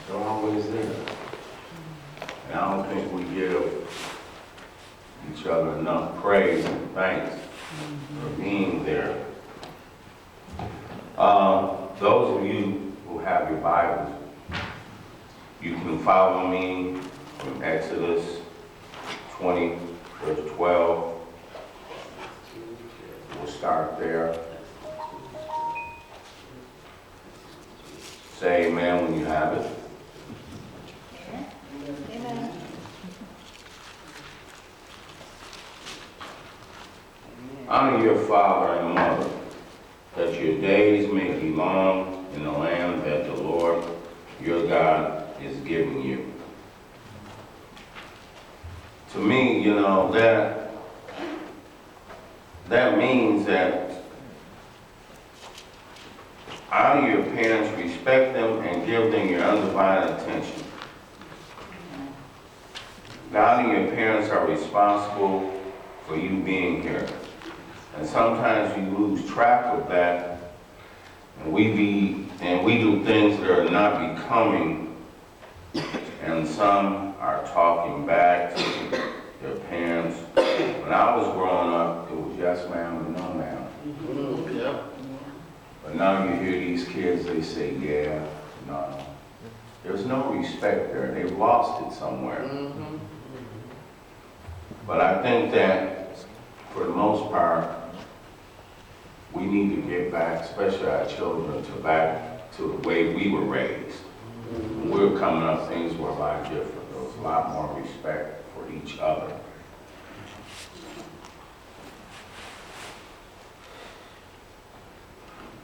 They're always there. And I don't think we give each other enough praise and thanks for being there. Those of you who have your Bibles, you can follow me from Exodus 20, verse 12. We'll start there. Say amen when you have it. Amen. Honor your father and mother, that your days may be long in the land that the Lord your God is giving you. To me, that means that honor your parents, respect them, and give them your undivided attention. God and your parents are responsible for you being here. And sometimes you lose track of that, and we do things that are not becoming, and some are talking back to their parents. When I was growing up, it was yes ma'am and no ma'am. Yeah. But now you hear these kids, they say yeah, no. There's no respect there. They've lost it somewhere. Mm-hmm. But I think that for the most part, we need to get back, especially our children, back to the way we were raised. When we were coming up, things were a lot different. There was a lot more respect for each other.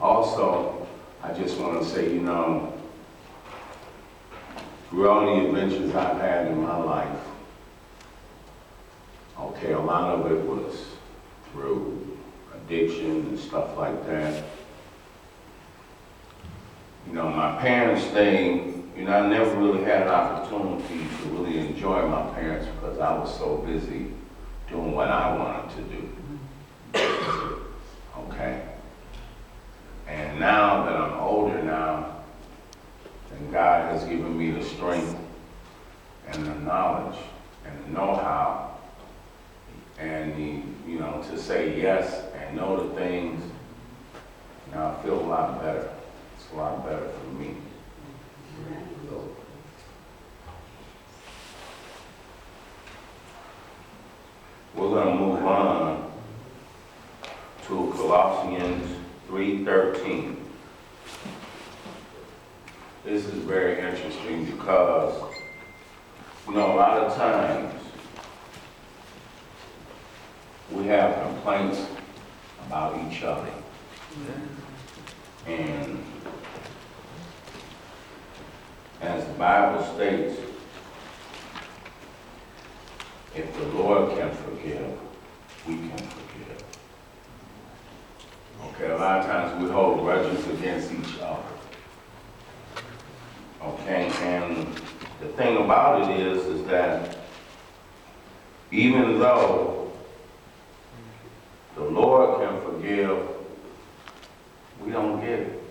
Also, I just want to say, through all the adventures I've had in my life, okay, a lot of it was through addiction and stuff like that. My parents, I never really had an opportunity to really enjoy my parents because I was so busy doing what I wanted to do. Okay? And now that I'm older now, and God has given me the strength and the knowledge and the know-how and to say yes and no to things, I feel a lot better. It's a lot better for me. We're going to move on to Colossians 3:13. This is very interesting because, a lot of times we have complaints about each other. And as the Bible states, if the Lord can forgive, we can forgive. Okay, a lot of times we hold grudges against each other. Okay, and the thing about it is that even though the Lord can forgive, we don't get it.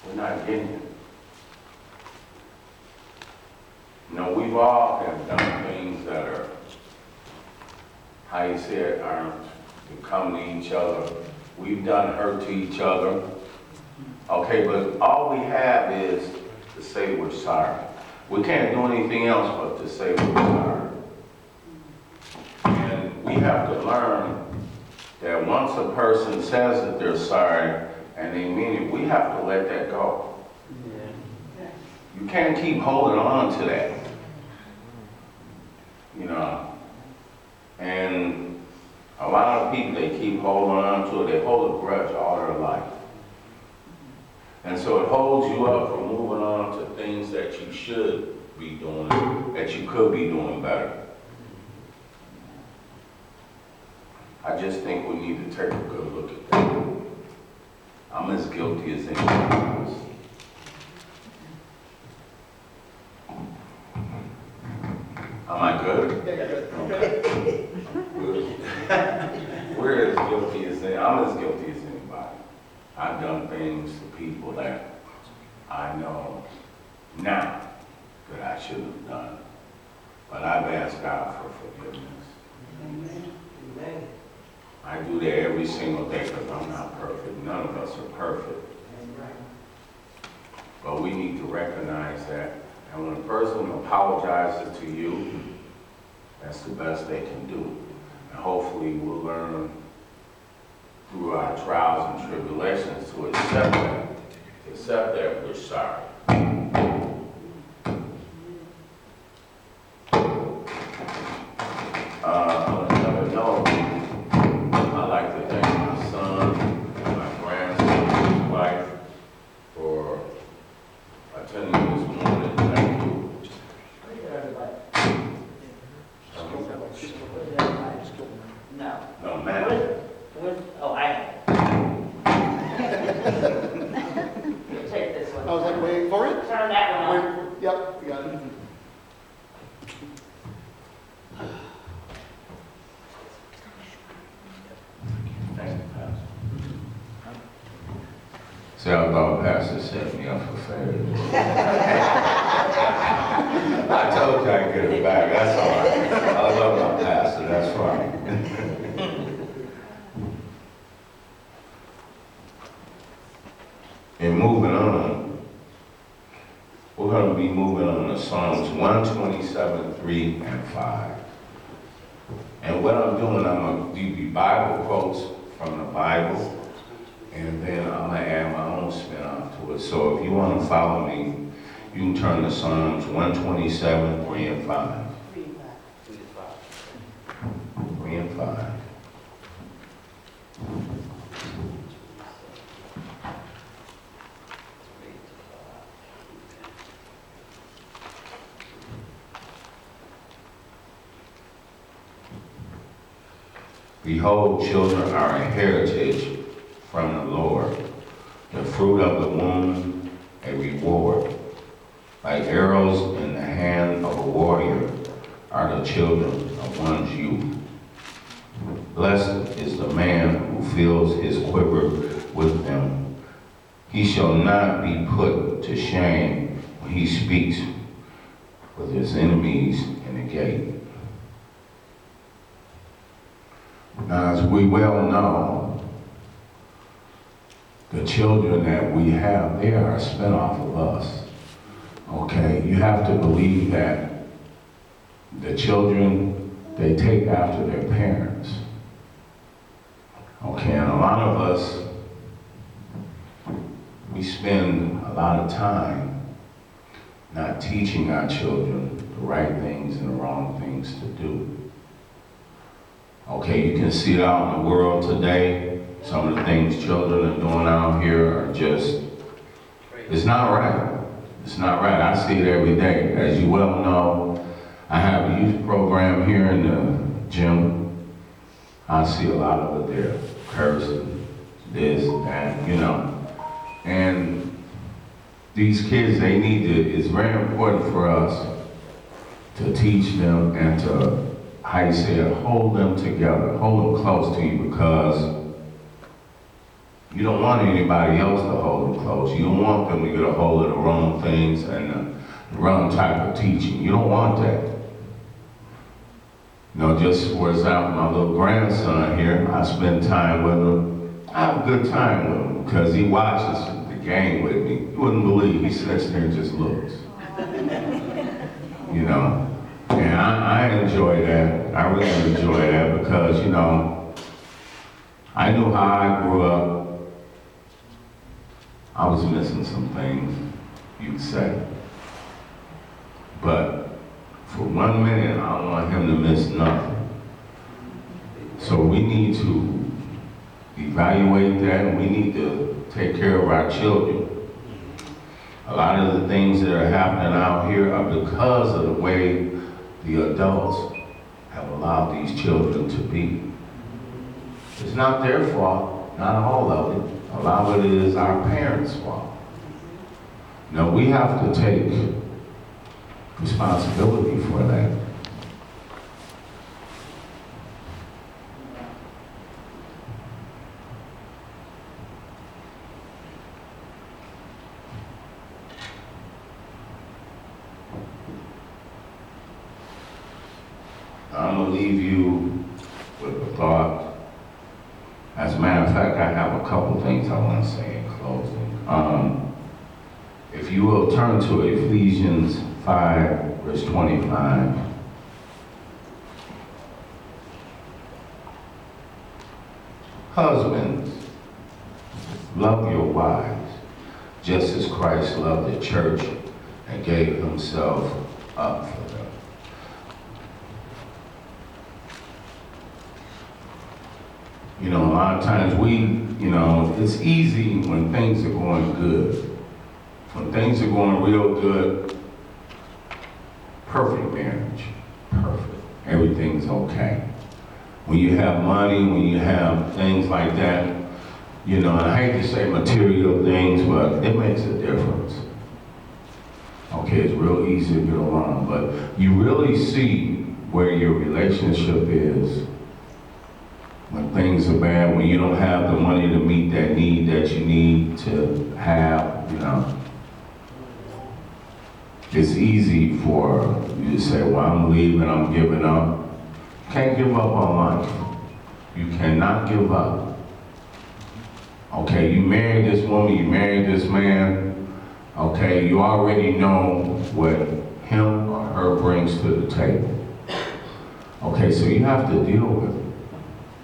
We're not getting it. We've all have done things that are, how you say it, aren't becoming to each other. We've done hurt to each other. Okay, but all we have is to say we're sorry. We can't do anything else but to say we're sorry. And we have to learn that once a person says that they're sorry and they mean it, we have to let that go. You can't keep holding on to that. And a lot of people, they keep holding on to it. They hold a grudge all their life. And so it holds you up from moving on to things that you should be doing, that you could be doing better. I just think we need to take a good look at that. I'm as guilty as anyone else. Am I good? Okay. We're as guilty as I'm as guilty as anybody. I've done things to people that I know now should have done. But I've asked God for forgiveness. Amen. Amen. I do that every single day because I'm not perfect. None of us are perfect. But we need to recognize that. And when a person apologizes to you, that's the best they can do. And hopefully we'll learn through our trials and tribulations to accept that we're sorry. On another note, I'd like to thank my son, my grandson, his wife, for attending this morning. Thank you. No. No, ma'am. Oh, I have. Take this one. I was like waiting for it. Turn that one on. Yep, we got it. Thank you, Pastor. See, I thought Pastor set me up for failure. I told you I'd get it back, that's all right. I love my pastor, that's fine. And moving on, we're going to be moving on to Psalms 127, 3, and 5. And what I'm doing, I'm going to give you Bible quotes from the Bible, and then I'm going to add my own spin onto it. So if you want to follow me, you can turn to Psalms 127, 3 and 5. 3 and 5. Behold, children are a heritage from the Lord, the fruit of the womb, a reward. Like arrows in the hand of a warrior are the children of one's youth. Blessed is the man who fills his quiver with them. He shall not be put to shame when he speaks with his enemies in the gate. Now, as we well know, the children that we have, they are a spinoff of us. Okay, you have to believe that the children, they take after their parents. Okay, and a lot of us, we spend a lot of time not teaching our children the right things and the wrong things to do. Okay, you can see it out in the world today. Some of the things children are doing out here are just, it's not right. It's not right. I see it every day. As you well know, I have a youth program here in the gym. I see a lot of it there. Cursing, this, that, you know. And these kids, they need to, it's very important for us to teach them and to, how you say it, hold them together, hold them close to you, because you don't want anybody else to hold them close. You don't want them to get a hold of the wrong things and the wrong type of teaching. You don't want that. You know, just for example, my little grandson here, I spend time with him. I have a good time with him because he watches the game with me. You wouldn't believe he sits there and just looks. You know? And I enjoy that. I really enjoy that because, you know, I knew how I grew up. I was missing some things, you'd say. But for 1 minute, I don't want him to miss nothing. So we need to evaluate that, and we need to take care of our children. A lot of the things that are happening out here are because of the way the adults have allowed these children to be. It's not their fault, not all of it. A lot of it is our parents' fault. No, we have to take responsibility for that. I'm gonna leave you with a thought. As a matter of fact, I have a couple things I want to say in closing. If you will turn to Ephesians 5, verse 25. Husbands, love your wives, just as Christ loved the church and gave himself up for them. You know, a lot of times it's easy when things are going good. When things are going real good, perfect marriage, perfect. Everything's okay. When you have money, when you have things like that, and I hate to say material things, but it makes a difference. Okay, it's real easy to get along, but you really see where your relationship is when things are bad, when you don't have the money to meet that need that you need to have, It's easy for you to say, well, I'm leaving, I'm giving up. You can't give up on life. You cannot give up. Okay, you married this woman, you married this man. Okay, you already know what him or her brings to the table. Okay, so you have to deal with it.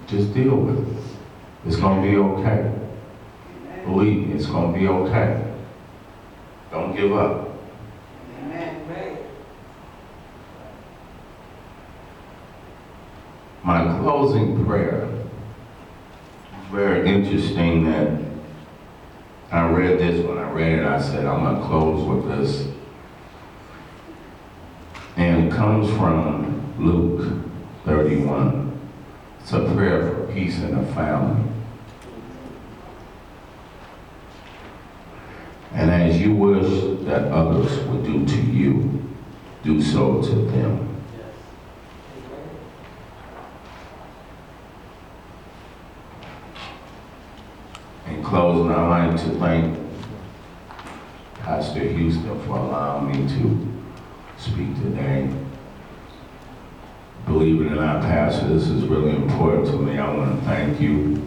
Just deal with it. It's gonna be okay. Believe me, it's gonna be okay. Don't give up. My closing prayer, very interesting that I read this. When I read it, I said, I'm going to close with this. And it comes from Luke 31. It's a prayer for peace in the family. And as you wish that others would do to you, do so to them. In closing, I'd like to thank Pastor Houston for allowing me to speak today. Believe it or not, Pastor, this is really important to me. I want to thank you.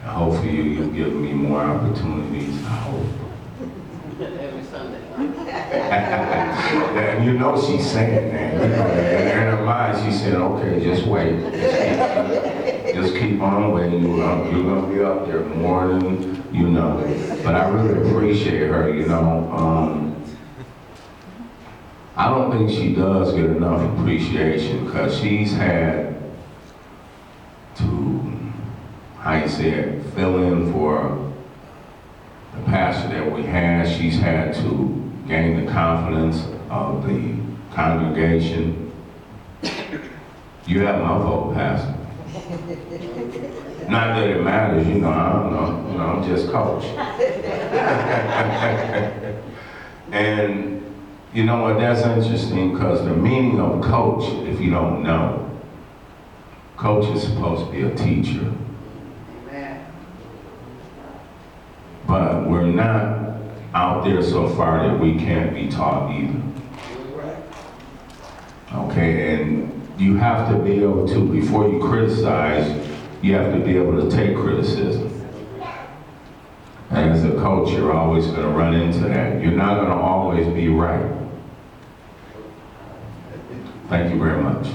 And hopefully you'll give me more opportunities. I hope. Every Sunday. And she's saying that. In her mind, she said, okay, just wait. Just keep on waiting. You're going to be up there more than you know. But I really appreciate her, I don't think she does get enough appreciation because she's had to, fill in for the pastor that we had. She's had to gain the confidence of the congregation. You have my vote, Pastor. Not that it matters, I don't know, I'm just coach. And you know what, that's interesting because the meaning of coach, if you don't know, coach is supposed to be a teacher. Amen. But we're not out there so far that we can't be taught either. Okay, and you have to be able to, before you criticize, you have to be able to take criticism. And as a coach, you're always going to run into that. You're not going to always be right. Thank you very much.